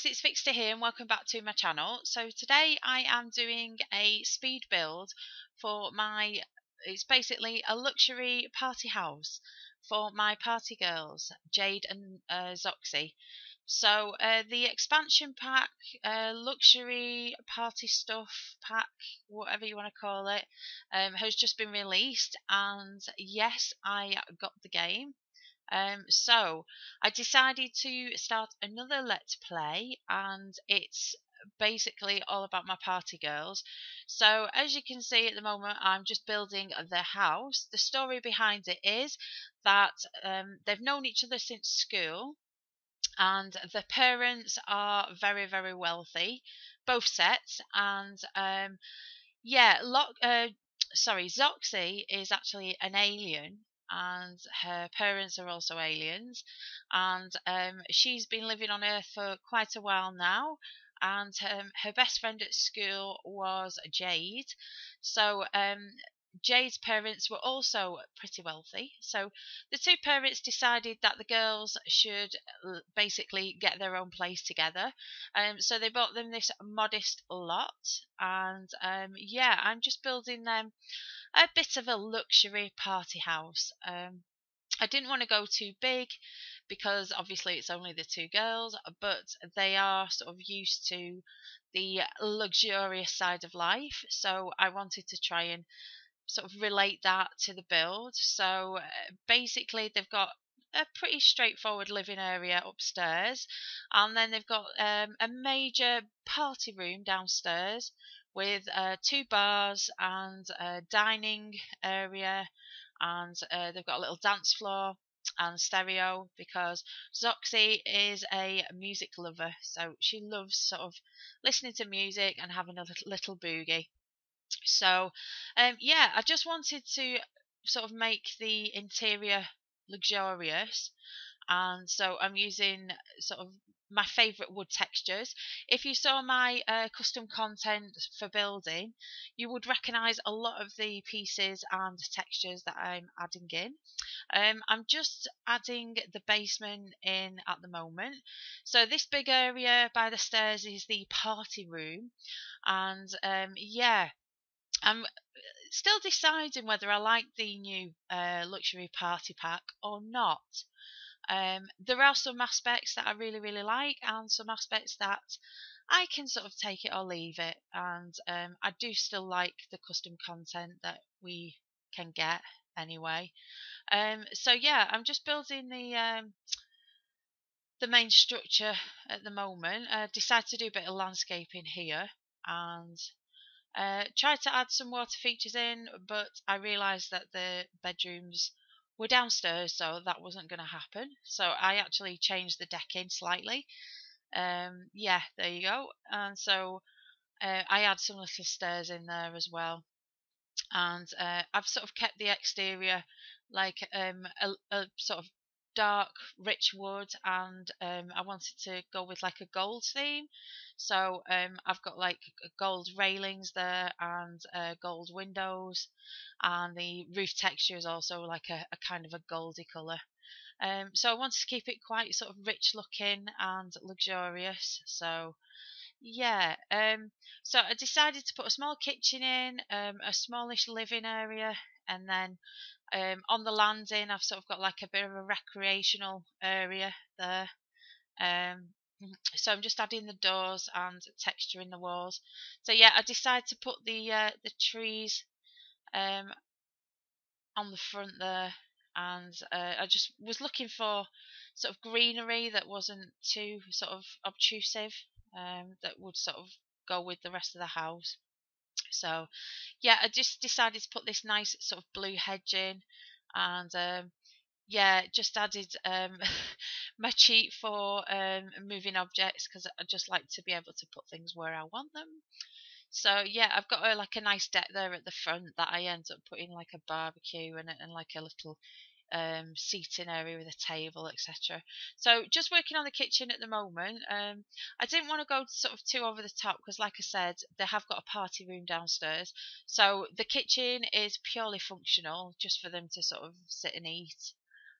it's Vixster here and welcome back to my channel. So today I am doing a speed build for it's basically a luxury party house for my party girls, Jade and Zoxy. So the expansion pack, luxury party stuff pack, whatever you want to call it, has just been released, and yes, I got the game. So I decided to start another Let's Play, and it's basically all about my party girls. So as you can see at the moment, I'm just building the house. The story behind it is that they've known each other since school, and the parents are very, very wealthy, both sets, and yeah, Zoxy is actually an alien, and her parents are also aliens, and she's been living on Earth for quite a while now. And her best friend at school was Jade. So Jade's parents were also pretty wealthy. So the two parents decided that the girls should basically get their own place together. So they bought them this modest lot, and yeah, I'm just building them a bit of a luxury party house. I didn't want to go too big because obviously it's only the two girls, but they are sort of used to the luxurious side of life. So I wanted to try and sort of relate that to the build. So basically, they've got a pretty straightforward living area upstairs, and then they've got a major party room downstairs with two bars and a dining area, and they've got a little dance floor and stereo because Zoxy is a music lover, so she loves sort of listening to music and having a little boogie. So, yeah, I just wanted to sort of make the interior luxurious, and so I'm using sort of my favourite wood textures. If you saw my custom content for building, you would recognise a lot of the pieces and textures that I'm adding in. I'm just adding the basement in at the moment. So this big area by the stairs is the party room, and yeah, I'm still deciding whether I like the new luxury party pack or not. There are some aspects that I really, really like, and some aspects that I can sort of take it or leave it. And I do still like the custom content that we can get anyway. So yeah, I'm just building the main structure at the moment. Decided to do a bit of landscaping here, and tried to add some water features in, but I realised that the bedrooms were downstairs, so that wasn't going to happen. So I actually changed the decking slightly. Yeah, there you go. And so I add some little stairs in there as well. And I've sort of kept the exterior like a sort of dark, rich wood, and I wanted to go with like a gold theme. So I've got like gold railings there and gold windows, and the roof texture is also like a kind of a goldy colour. So I wanted to keep it quite sort of rich looking and luxurious. So yeah, so I decided to put a small kitchen in, a smallish living area, and then on the landing, I've sort of got like a bit of a recreational area there. Um, so I'm just adding the doors and texture in the walls. So yeah, I decided to put the trees um, on the front there, and I just was looking for sort of greenery that wasn't too sort of obtrusive, that would sort of go with the rest of the house. So yeah, I just decided to put this nice sort of blue hedge in, and yeah, just added my cheat for moving objects because I just like to be able to put things where I want them. So yeah, I've got like a nice deck there at the front that I end up putting like a barbecue and like a little seating area with a table, etc. So just working on the kitchen at the moment. I didn't want to go sort of too over the top because, like I said, they have got a party room downstairs. So the kitchen is purely functional, just for them to sort of sit and eat,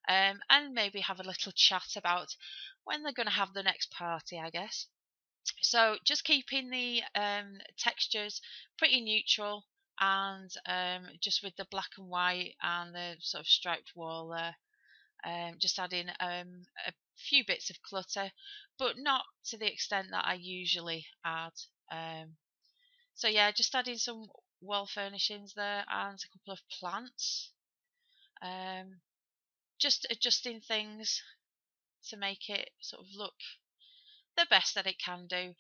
and maybe have a little chat about when they're going to have the next party, I guess. So just keeping the textures pretty neutral, and just with the black and white and the sort of striped wall there. Just adding a few bits of clutter, but not to the extent that I usually add. Um, so yeah, just adding some wall furnishings there and a couple of plants. Um, just adjusting things to make it sort of look the best that it can do.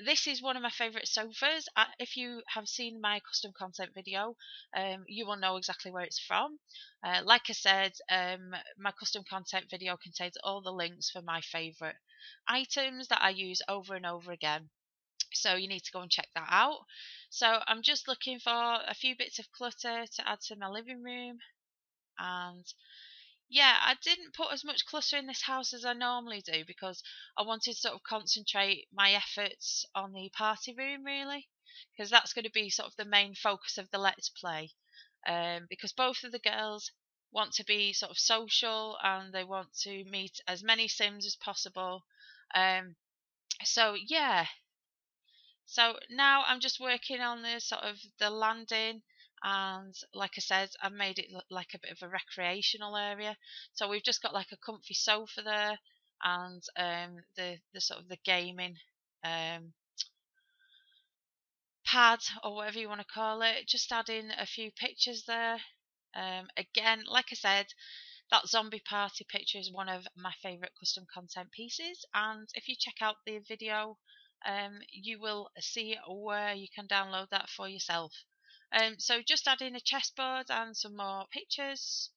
This is one of my favourite sofas. If you have seen my custom content video, you will know exactly where it's from. Like I said, my custom content video contains all the links for my favourite items that I use over and over again. So you need to go and check that out. So I'm just looking for a few bits of clutter to add to my living room, and yeah, I didn't put as much clutter in this house as I normally do because I wanted to sort of concentrate my efforts on the party room, really, because that's going to be sort of the main focus of the Let's Play. Because both of the girls want to be sort of social and they want to meet as many Sims as possible. Um, so yeah, so now I'm just working on the sort of the landing, and like I said, I've made it look like a bit of a recreational area. So we've just got like a comfy sofa there, and the sort of the gaming um pad, or whatever you want to call it. Just adding a few pictures there. Again, like I said, that zombie party picture is one of my favourite custom content pieces, and if you check out the video, you will see where you can download that for yourself. So just adding a chessboard and some more pictures,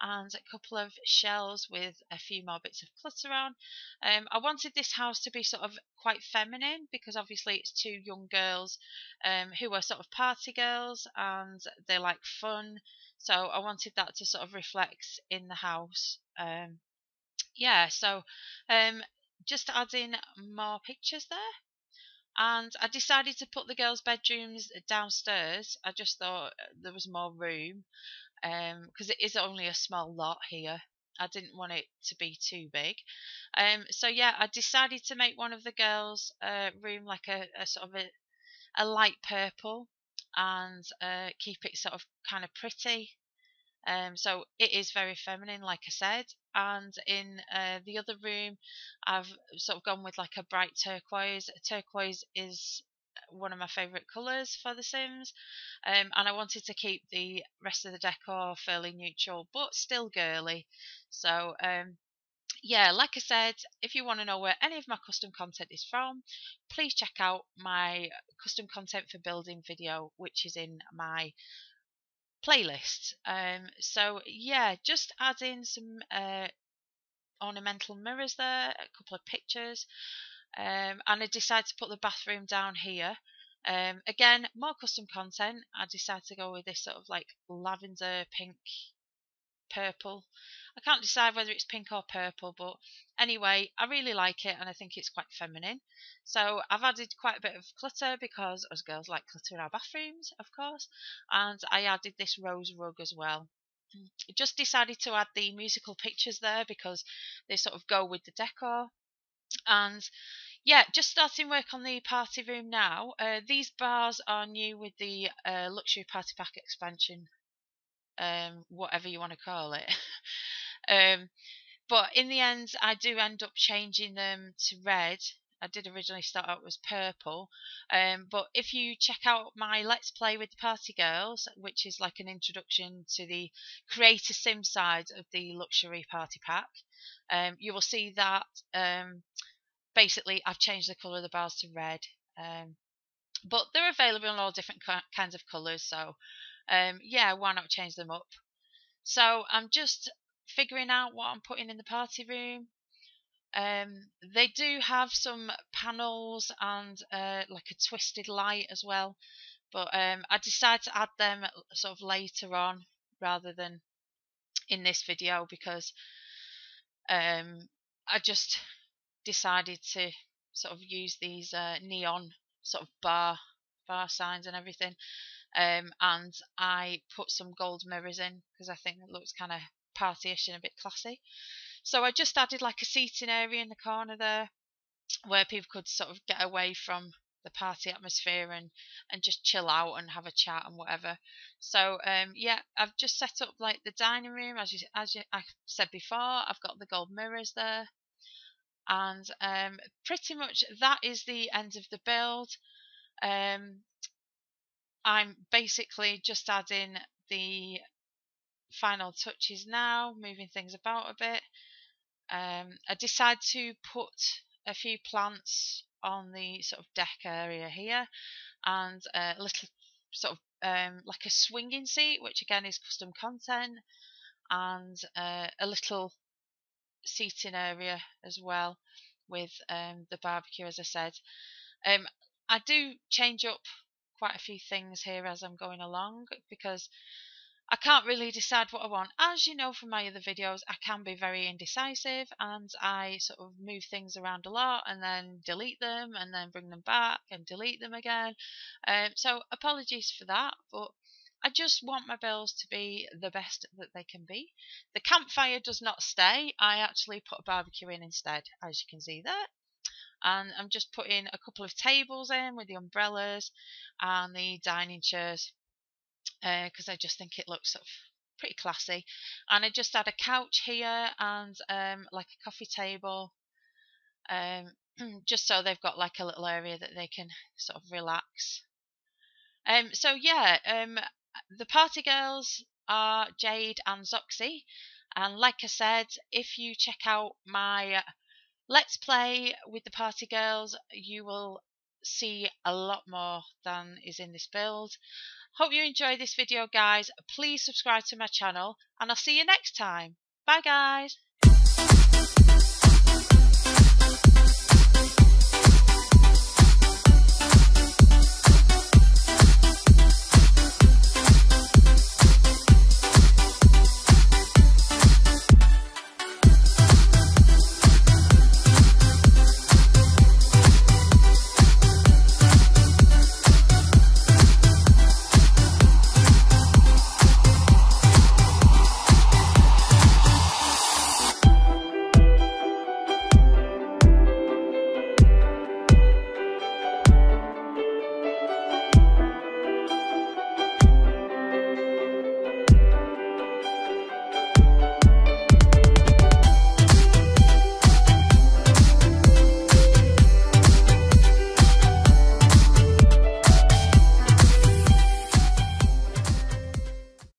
and a couple of shelves with a few more bits of clutter on. I wanted this house to be sort of quite feminine because obviously it's two young girls who are sort of party girls and they like fun. So I wanted that to sort of reflect in the house. Yeah, so um, just adding more pictures there. And I decided to put the girls' bedrooms downstairs. I just thought there was more room, because it is only a small lot here. I didn't want it to be too big. So yeah, I decided to make one of the girls' room like a sort of a light purple, and keep it sort of kind of pretty. So it is very feminine, like I said. And in the other room, I've sort of gone with like a bright turquoise. Turquoise is one of my favourite colours for The Sims, and I wanted to keep the rest of the decor fairly neutral but still girly. So yeah, like I said, if you want to know where any of my custom content is from, please check out my custom content for building video, which is in my playlist. So yeah, just add in some ornamental mirrors there, a couple of pictures, and I decided to put the bathroom down here. Again, more custom content. I decided to go with this sort of like lavender pink purple. I can't decide whether it's pink or purple, but anyway, I really like it and I think it's quite feminine. So I've added quite a bit of clutter because us girls like clutter in our bathrooms, of course, and I added this rose rug as well. Just decided to add the musical pictures there because they sort of go with the decor. And yeah, just starting work on the party room now. These bars are new with the luxury party pack expansion, whatever you want to call it. um, but in the end, I do end up changing them to red. I did originally start out as purple, but if you check out my Let's Play with the Party Girls, which is like an introduction to the Creator Sim side of the luxury party pack, you will see that basically I've changed the colour of the bars to red. But they're available in all different kinds of colours, so yeah, why not change them up? So I'm just figuring out what I'm putting in the party room. They do have some panels and like a twisted light as well, but I decided to add them sort of later on rather than in this video because I just decided to sort of use these neon sort of bar signs and everything. And I put some gold mirrors in because I think it looks kind of partyish and a bit classy. So I just added like a seating area in the corner there, where people could sort of get away from the party atmosphere and just chill out and have a chat and whatever. So yeah, I've just set up like the dining room as I said before. I've got the gold mirrors there, and pretty much that is the end of the build. I'm basically just adding the final touches now, moving things about a bit. I decided to put a few plants on the sort of deck area here, and a little sort of like a swinging seat, which again is custom content, and a little seating area as well with the barbecue, as I said. Um, I do change up quite a few things here as I'm going along because I can't really decide what I want. As you know from my other videos, I can be very indecisive and I sort of move things around a lot and then delete them and then bring them back and delete them again. So apologies for that, but I just want my builds to be the best that they can be. The campfire does not stay. I actually put a barbecue in instead, as you can see there. And I'm just putting a couple of tables in with the umbrellas and the dining chairs because I just think it looks sort of pretty classy. And I just add a couch here and like a coffee table, um, just so they've got like a little area that they can sort of relax. So yeah, the party girls are Jade and Zoxy, and like I said, if you check out my Let's Play with the party girls, you will see a lot more than is in this build. Hope you enjoyed this video, guys. Please subscribe to my channel and I'll see you next time. Bye, guys.